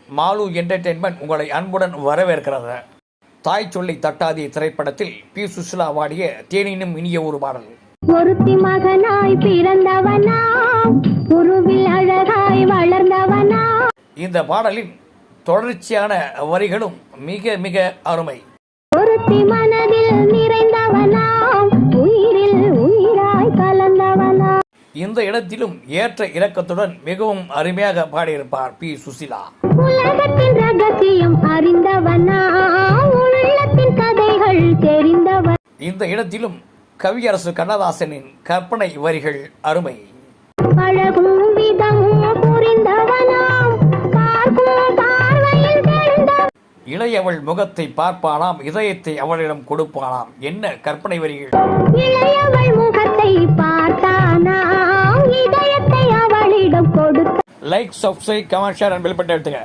Mall entertainment உங்களை அன்புடன் வரவேற்கிறது. தாய் சொல்லி தட்டாதி திரைப்படத்தில் பி. சுசிலா பாடிய தேனினும் இனிய ஒரு பாடல். ஒருத்தி மகனாய் பிறந்தவனா, உருவில் அழகாய் வளர்ந்தவனா. இந்த பாடலின் தொடர்ச்சியான வரிகளும் மிக மிக அருமை. ஒருத்தி மனதில் நிறைந்தவனா, உயிரில் உயிராய் கலந்தவனா. இந்த இடத்திலும் ஏற்ற இலக்கத்துடன் மிகவும் அருமையாக பாடியிருப்பார் பி. சுசிலா. உலகத்தின் ரகசியம் அறிந்தவனா, உள்ளத்தின் கதைகள் தெரிந்தவன். இந்த இடத்திலும் கவியரசு கண்ணதாசனின் கற்பனை வரிகள் அருமை. அழகும் விதம் புரிந்தவனாம், பார்க்கும் பார்வையில் தெரிந்தவன். இளையவள் முகத்தை பார்ப்பானாம், இதயத்தை அவளிடம் கொடுப்பானாம். என்ன கற்பனை வரிகள்! இளையவள் முகத்தை பார்த்தானாம், இதயத்தை அவளிடம் கொடுத்த. Like, subscribe, comment, share and bell button எடுத்துங்க.